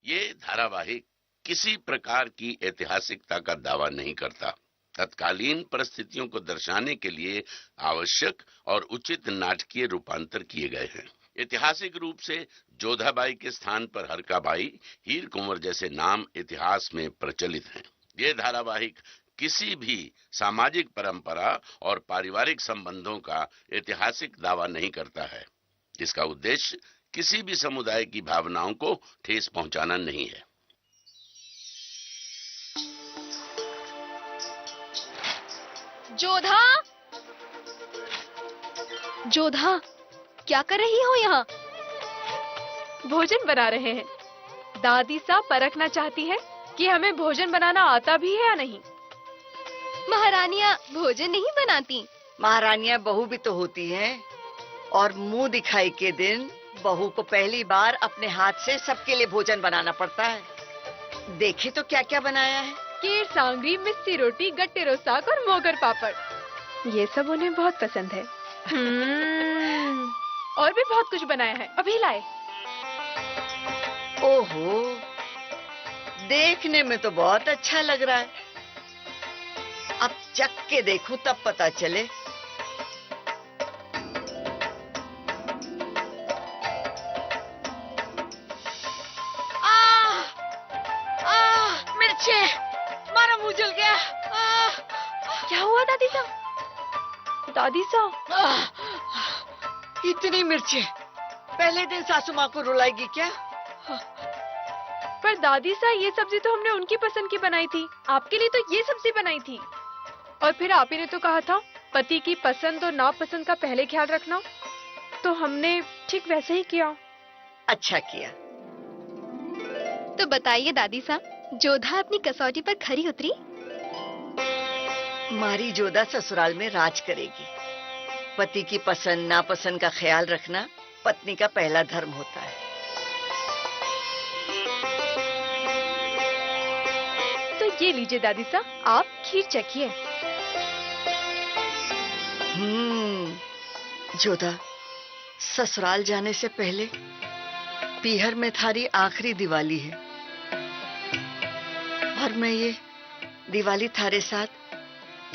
ये धारावाहिक किसी प्रकार की ऐतिहासिकता का दावा नहीं करता। तत्कालीन परिस्थितियों को दर्शाने के लिए आवश्यक और उचित नाटकीय रूपांतर किए गए हैं। ऐतिहासिक रूप से जोधाबाई के स्थान पर हरकाबाई, हीर कुंवर जैसे नाम इतिहास में प्रचलित हैं। ये धारावाहिक किसी भी सामाजिक परंपरा और पारिवारिक संबंधों का ऐतिहासिक दावा नहीं करता है। इसका उद्देश्य किसी भी समुदाय की भावनाओं को ठेस पहुंचाना नहीं है। जोधा, जोधा, क्या कर रही हो यहाँ? भोजन बना रहे हैं। दादी साहब परखना चाहती है कि हमें भोजन बनाना आता भी है या नहीं। महारानियाँ भोजन नहीं बनाती। महारानियाँ बहू भी तो होती हैं, और मुंह दिखाई के दिन बहू को पहली बार अपने हाथ से सबके लिए भोजन बनाना पड़ता है। देखे तो क्या क्या बनाया है। केर सांगरी, मिस्सी रोटी, गट्टेरो साग और मोगर पापड़। ये सब उन्हें बहुत पसंद है। और भी बहुत कुछ बनाया है, अभी लाए। ओहो, देखने में तो बहुत अच्छा लग रहा है। अब चख के देखूं तब पता चले। मिर्चे, मारा मुंह जल गया। क्या हुआ दादी साहब? दादी साहब, इतनी मिर्चे पहले दिन सासू माँ को रुलाएगी क्या? पर दादी साहब ये सब्जी तो हमने उनकी पसंद की बनाई थी। आपके लिए तो ये सब्जी बनाई थी। और फिर आप ही ने तो कहा था पति की पसंद और नापसंद का पहले ख्याल रखना, तो हमने ठीक वैसे ही किया। अच्छा किया। तो बताइए दादी साहब, जोधा अपनी कसौटी पर खरी उतरी? मारी जोधा ससुराल में राज करेगी। पति की पसंद नापसंद का ख्याल रखना पत्नी का पहला धर्म होता है। तो ये लीजिए दादी साहब, आप खीर चखिए। जोधा, ससुराल जाने से पहले पीहर में थारी आखिरी दिवाली है, और मैं ये दिवाली थारे साथ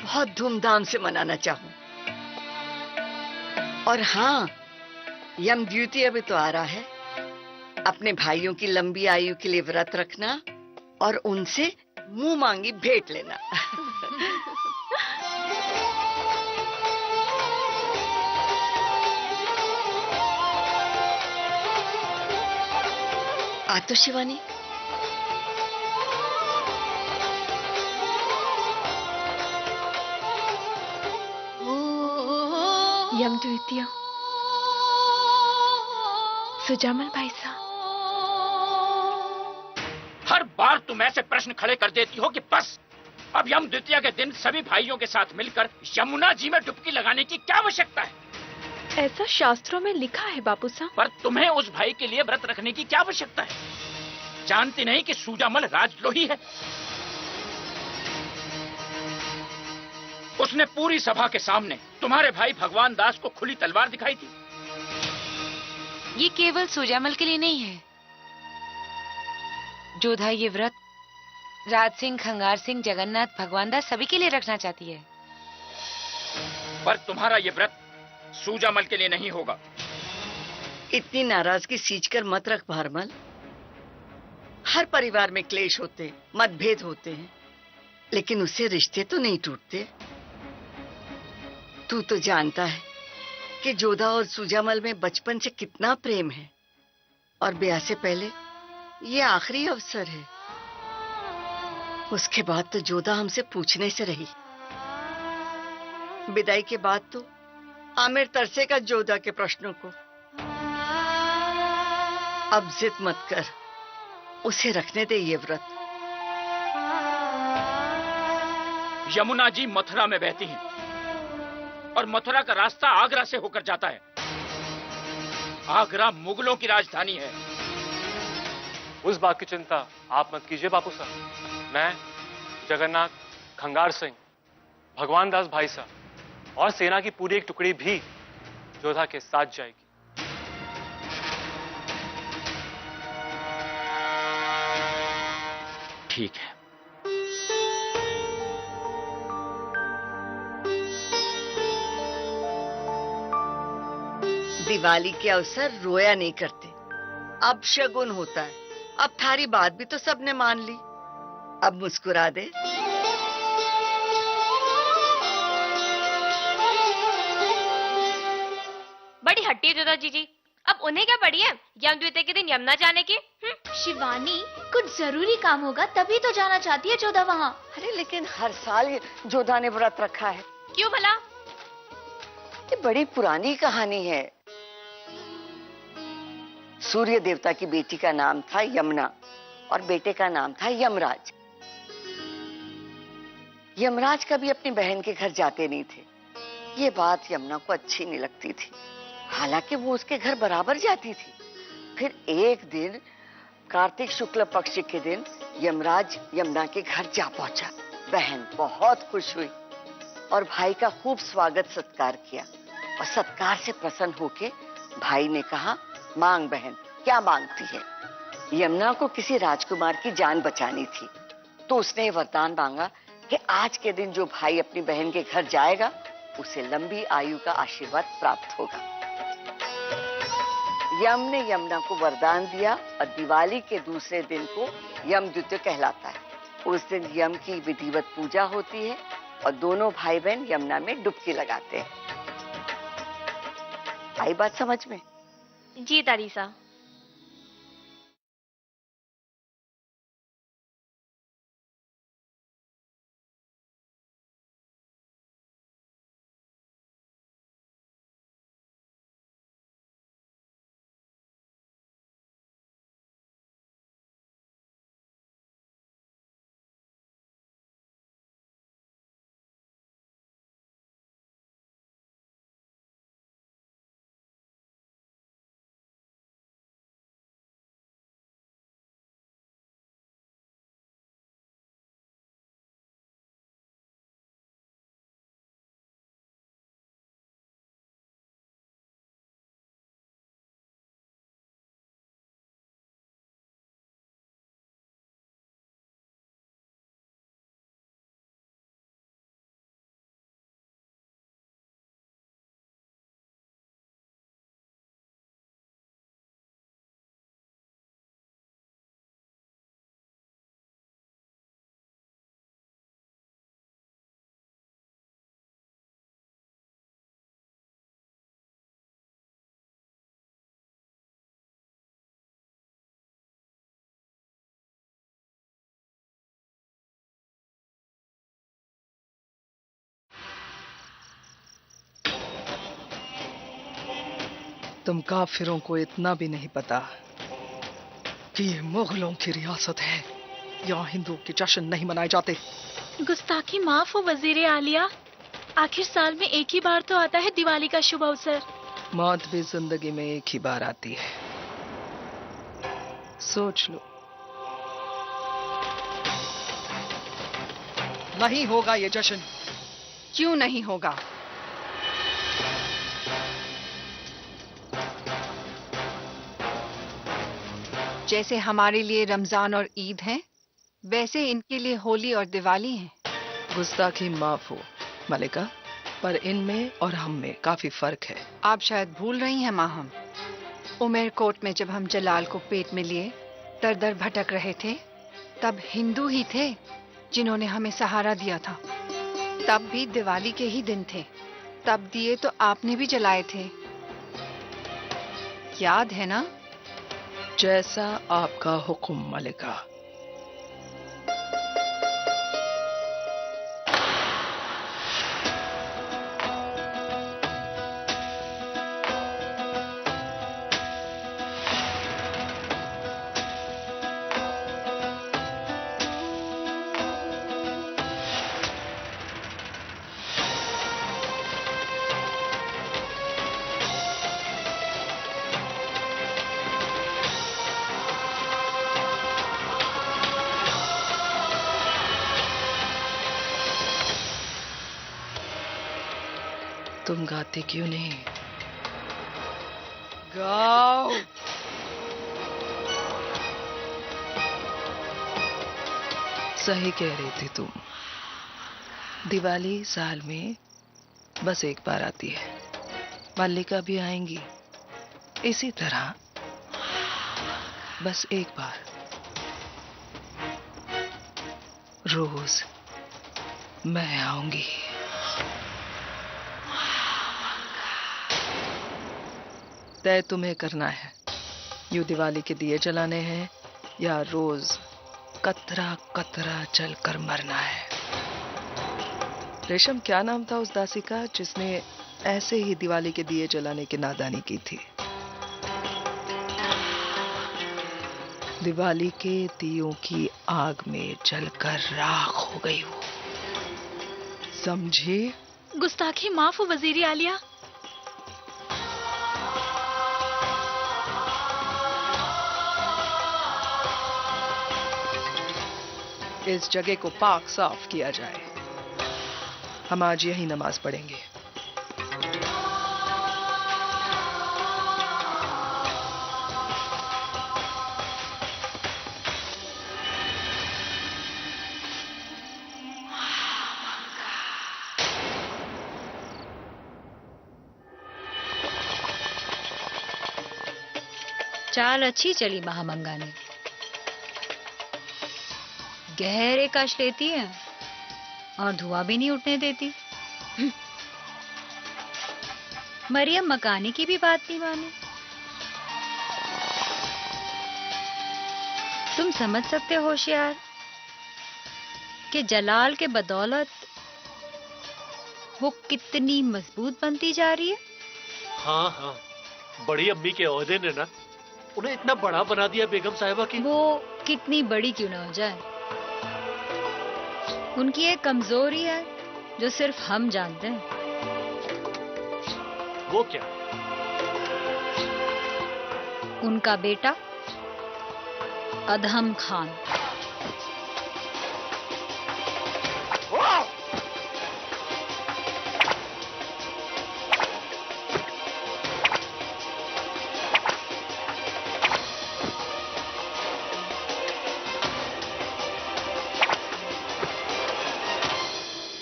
बहुत धूमधाम से मनाना चाहूं। और हाँ, यम द्वितीया भी तो आ रहा है। अपने भाइयों की लंबी आयु के लिए व्रत रखना और उनसे मुंह मांगी भेंट लेना। आ तो शिवानी। यम द्वितीया, सुजामल भाई साहब। हर बार तुम ऐसे प्रश्न खड़े कर देती हो कि बस। अब यम द्वितीया के दिन सभी भाइयों के साथ मिलकर यमुना जी में डुबकी लगाने की क्या आवश्यकता है? ऐसा शास्त्रों में लिखा है बापू साहब। पर तुम्हें उस भाई के लिए व्रत रखने की क्या आवश्यकता है? जानती नहीं कि सुजामल राजद्रोही है? उसने पूरी सभा के सामने तुम्हारे भाई भगवान दास को खुली तलवार दिखाई थी। ये केवल सुजामल के लिए नहीं है। जोधा ये व्रत राज सिंह, खंगार सिंह, जगन्नाथ, भगवान दास सभी के लिए रखना चाहती है। पर तुम्हारा ये व्रत सुजामल के लिए नहीं होगा। इतनी नाराजगी सींचकर मत रख भारमल। हर परिवार में क्लेश होते हैं, मतभेद होते हैं, लेकिन उससे रिश्ते तो नहीं टूटते। तू तो जानता है कि जोधा और सुजामल में बचपन से कितना प्रेम है, और ब्याह से पहले ये आखिरी अवसर है। उसके बाद तो जोधा हमसे पूछने से रही। विदाई के बाद तो आमिर तरसेगा जोधा के प्रश्नों को। अब जिद मत कर, उसे रखने दे ये व्रत। यमुना जी मथुरा में बहती हैं, और मथुरा का रास्ता आगरा से होकर जाता है। आगरा मुगलों की राजधानी है। उस बात की चिंता आप मत कीजिए बापू साहब। मैं, जगन्नाथ, खंगार सिंह, भगवान दास भाई साहब और सेना की पूरी एक टुकड़ी भी जोधा के साथ जाएगी। ठीक है। दिवाली के अवसर रोया नहीं करते, अब शगुन होता है। अब थारी बात भी तो सबने मान ली, अब मुस्कुरा दे। बड़ी हट्टी है जोधा जीजी, अब उन्हें क्या पड़ी है यम द्वितीया के दिन यमुना जाने की। शिवानी, कुछ जरूरी काम होगा तभी तो जाना चाहती है जोधा वहाँ। अरे लेकिन हर साल ये जोधा ने व्रत रखा है। क्यों भला? ये बड़ी पुरानी कहानी है। सूर्य देवता की बेटी का नाम था यमुना और बेटे का नाम था यमराज। यमराज कभी अपनी बहन के घर जाते नहीं थे। ये बात यमुना को अच्छी नहीं लगती थी, हालांकि वो उसके घर बराबर जाती थी। फिर एक दिन कार्तिक शुक्ल पक्ष के दिन यमराज यमुना के घर जा पहुंचा। बहन बहुत खुश हुई और भाई का खूब स्वागत सत्कार किया और सत्कार से प्रसन्न होके भाई ने कहा, मांग बहन, क्या मांगती है? यमुना को किसी राजकुमार की जान बचानी थी, तो उसने वरदान मांगा कि आज के दिन जो भाई अपनी बहन के घर जाएगा उसे लंबी आयु का आशीर्वाद प्राप्त होगा। यम ने यमुना को वरदान दिया और दिवाली के दूसरे दिन को यम द्वितीया कहलाता है। उस दिन यम की विधिवत पूजा होती है और दोनों भाई बहन यमुना में डुबकी लगाते हैं। आई बात समझ में? जी दादी सा। तुम काफिरों को इतना भी नहीं पता कि ये मुगलों की रियासत है। यहाँ हिंदुओं के जश्न नहीं मनाए जाते। गुस्ताखी माफ हो वजीर आलिया, आखिर साल में एक ही बार तो आता है दिवाली का शुभ अवसर। मौत भी जिंदगी में एक ही बार आती है, सोच लो। नहीं होगा ये जश्न। क्यों नहीं होगा? जैसे हमारे लिए रमजान और ईद है, वैसे इनके लिए होली और दिवाली है। गुस्ताखी माफ हो मलिका, पर इनमें और हम में काफी फर्क है। आप शायद भूल रही हैं माहम, उमेरकोट में जब हम जलाल को पेट में लिए दर दर भटक रहे थे, तब हिंदू ही थे जिन्होंने हमें सहारा दिया था। तब भी दिवाली के ही दिन थे, तब दिए तो आपने भी जलाए थे, याद है ना? जैसा आपका हुक्म मलिका। तुम गाते क्यों नहीं? गाओ। सही कह रही थी तुम। दिवाली साल में बस एक बार आती है। मल्लिका भी आएंगी इसी तरह, बस एक बार। रोज मैं आऊंगी। तय तुम्हें करना है, यूं दिवाली के दिए जलाने हैं या रोज कतरा कतरा जलकर मरना है। रेशम, क्या नाम था उस दासी का जिसने ऐसे ही दिवाली के दिए जलाने की नादानी की थी? दिवाली के दियों की आग में जलकर राख हो गई वो, समझी? गुस्ताखी माफ हो वजीर आलिया। इस जगह को पाक साफ किया जाए। हम आज यही नमाज पढ़ेंगे। चाल अच्छी चली महामंगा ने। गहरे कश लेती है और धुआं भी नहीं उठने देती। मरियम मकानी की भी बात नहीं मानी। तुम समझ सकते हो होशियार कि जलाल के बदौलत वो कितनी मजबूत बनती जा रही है। हाँ हाँ, बड़ी अम्मी के ओहदे ने ना उन्हें इतना बड़ा बना दिया बेगम साहिबा की। वो कितनी बड़ी क्यों ना हो जाए, उनकी एक कमजोरी है जो सिर्फ हम जानते हैं। वो क्या? उनका बेटा अदहम खान।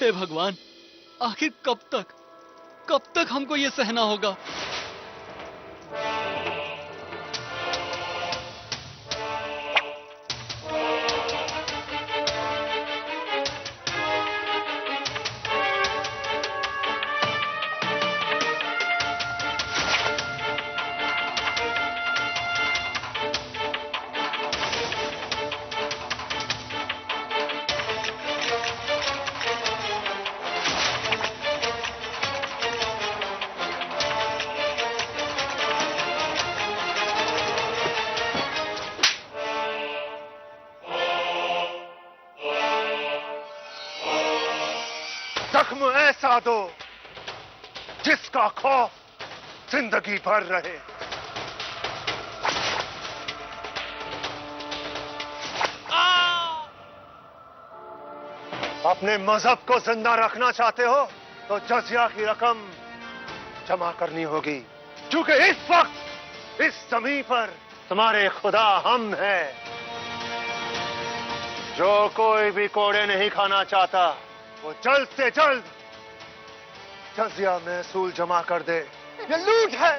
हे भगवान, आखिर कब तक हमको ये सहना होगा? जख्म ऐसा दो जिसका खौफ जिंदगी भर रहे। अपने मजहब को जिंदा रखना चाहते हो तो जजिया की रकम जमा करनी होगी, क्योंकि इस वक्त इस जमीन पर तुम्हारे खुदा हम हैं। जो कोई भी कोड़े नहीं खाना चाहता वो जल्द से जल्द जजिया महसूल जमा कर दे। ये लूट है,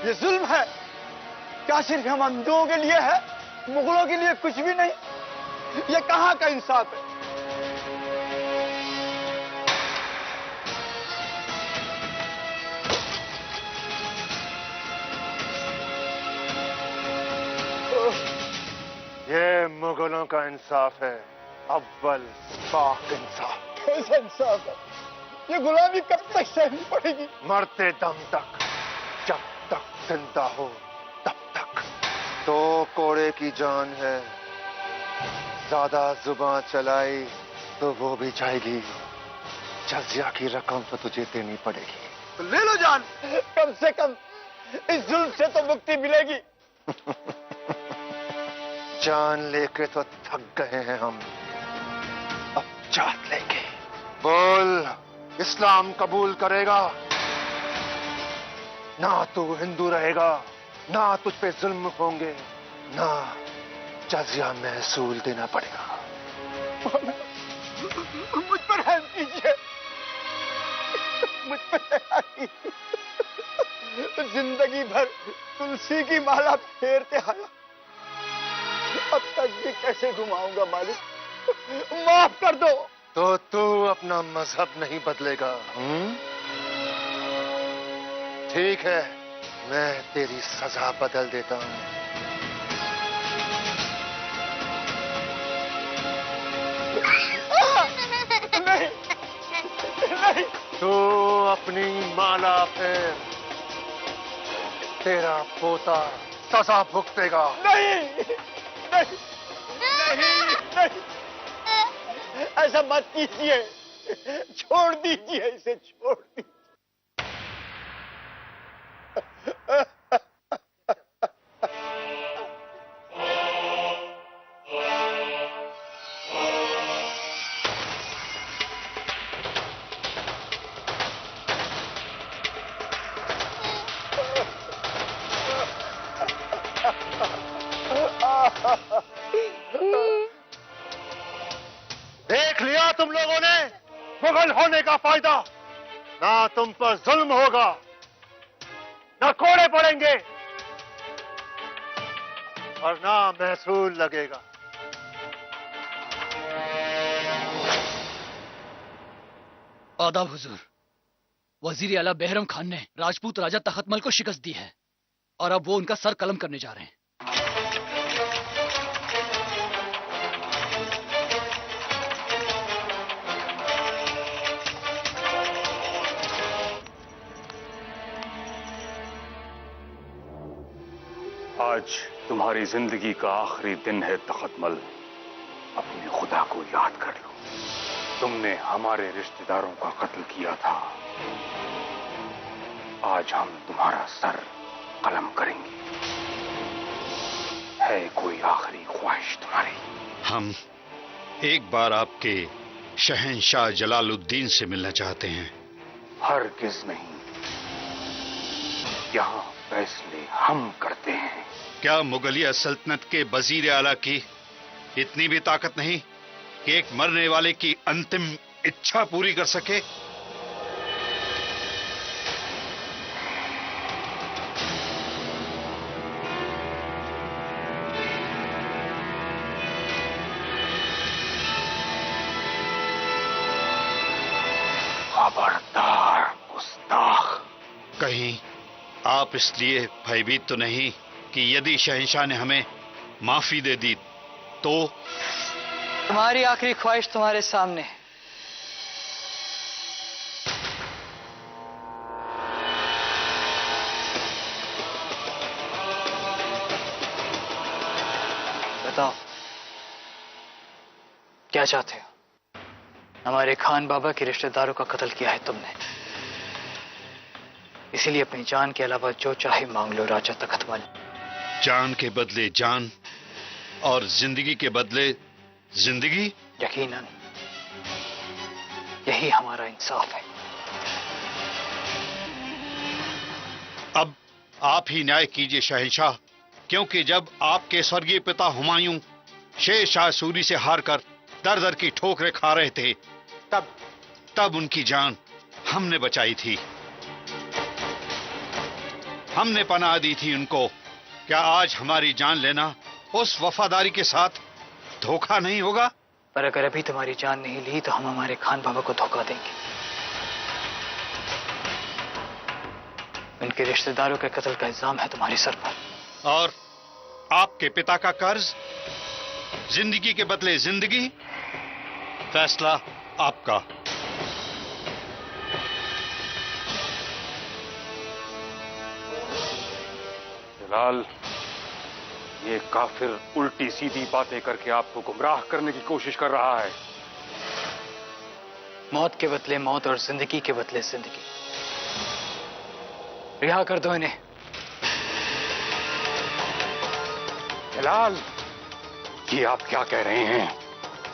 ये जुल्म है। क्या सिर्फ हम हिंदुओं के लिए है, मुगलों के लिए कुछ भी नहीं? ये कहां का इंसाफ है? ये मुगलों का इंसाफ है, अव्वल पाक इंसाफ। कैसा इंसाफ है? ये गुलामी कब तक सहनी पड़ेगी? मरते दम तक, जब तक जिंदा हो तब तक। तो कोड़े की जान है, ज्यादा जुबान चलाई तो वो भी जाएगी। जजिया की रकम तो तुझे देनी पड़ेगी। तो ले लो जान, कम से कम इस जुल्म से तो मुक्ति मिलेगी। जान लेके तो थक गए हैं हम, अब जान लेंगे। बोल, इस्लाम कबूल करेगा? ना तू हिंदू रहेगा, ना तुझ पे जुल्म होंगे, ना जजिया महसूल देना पड़ेगा। मुझ पर रहम कीजिए, मुझ पर दया कीजिए। जिंदगी भर तुलसी की माला फेरते आया, अब तक भी कैसे घुमाऊंगा मालिक, माफ कर दो। तो तू अपना मजहब नहीं बदलेगा? ठीक है, मैं तेरी सजा बदल देता हूं। नहीं, नहीं। तू अपनी माला फेर, तेरा पोता सजा भुगतेगा। नहीं, नहीं, नहीं, नहीं, ऐसा मत कीजिए, छोड़ दीजिए इसे, छोड़ दीजिए। देख लिया तुम लोगों ने मुगल होने का फायदा। ना तुम पर जुल्म होगा, ना कोड़े पड़ेंगे, और ना महसूल लगेगा। आदाब हुजूर। वजीर आला बेहरम खान ने राजपूत राजा तखतमल को शिकस्त दी है और अब वो उनका सर कलम करने जा रहे हैं। आज तुम्हारी जिंदगी का आखिरी दिन है तखतमल। अपने खुदा को याद कर लो। तुमने हमारे रिश्तेदारों का कत्ल किया था। आज हम तुम्हारा सर कलम करेंगे। है कोई आखिरी ख्वाहिश तुम्हारी? हम एक बार आपके शहंशाह जलालुद्दीन से मिलना चाहते हैं। हरगिज नहीं, यहाँ फैसले हम करते हैं। क्या मुगलिया सल्तनत के वजीर आला की इतनी भी ताकत नहीं कि एक मरने वाले की अंतिम इच्छा पूरी कर सके? खबरदार गुस्ताख। कहीं आप इसलिए भयभीत तो नहीं कि यदि शहंशाह ने हमें माफी दे दी तो? तुम्हारी आखिरी ख्वाहिश तुम्हारे सामने है। बताओ क्या चाहते हो? हमारे खान बाबा के रिश्तेदारों का कत्ल किया है तुमने, इसीलिए अपनी जान के अलावा जो चाहे मांग लो राजा तखतमल। जान के बदले जान और जिंदगी के बदले जिंदगी? यकीनन यही हमारा इंसाफ है। अब आप ही न्याय कीजिए शहंशाह, क्योंकि जब आपके स्वर्गीय पिता हुमायूं शेर शाह सूरी से हारकर दर दर की ठोकरें खा रहे थे, तब उनकी जान हमने बचाई थी, हमने पनाह दी थी उनको। क्या आज हमारी जान लेना उस वफादारी के साथ धोखा नहीं होगा? पर अगर अभी तुम्हारी जान नहीं ली तो हम हमारे खान बाबा को धोखा देंगे। उनके रिश्तेदारों के कत्ल का इल्जाम है तुम्हारे सर पर। और आपके पिता का कर्ज? जिंदगी के बदले जिंदगी? फैसला आपका। जलाल, ये काफिर उल्टी सीधी बातें करके आपको गुमराह करने की कोशिश कर रहा है। मौत के बदले मौत और जिंदगी के बदले जिंदगी। रिहा कर दो इन्हें। जलाल, ये आप क्या कह रहे हैं?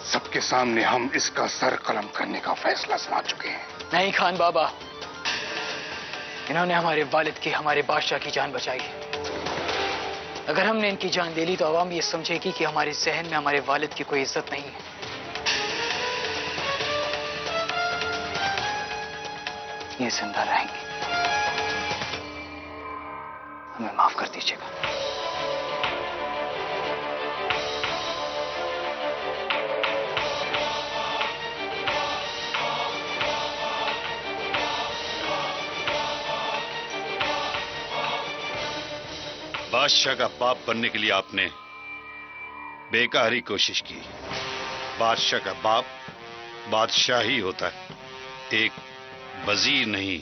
सबके सामने हम इसका सर कलम करने का फैसला सुना चुके हैं। नहीं खान बाबा, इन्होंने हमारे वालिद की, हमारे बादशाह की जान बचाई है। अगर हमने इनकी जान ले ली तो अवाम ये समझेगी कि हमारे जहन में हमारे वालिद की कोई इज्जत नहीं है। ये जिंदा रहेंगी। हमें माफ कर दीजिएगा। बादशाह का बाप बनने के लिए आपने बेकारी कोशिश की। बादशाह का बाप बादशाह ही होता है, एक वजीर नहीं।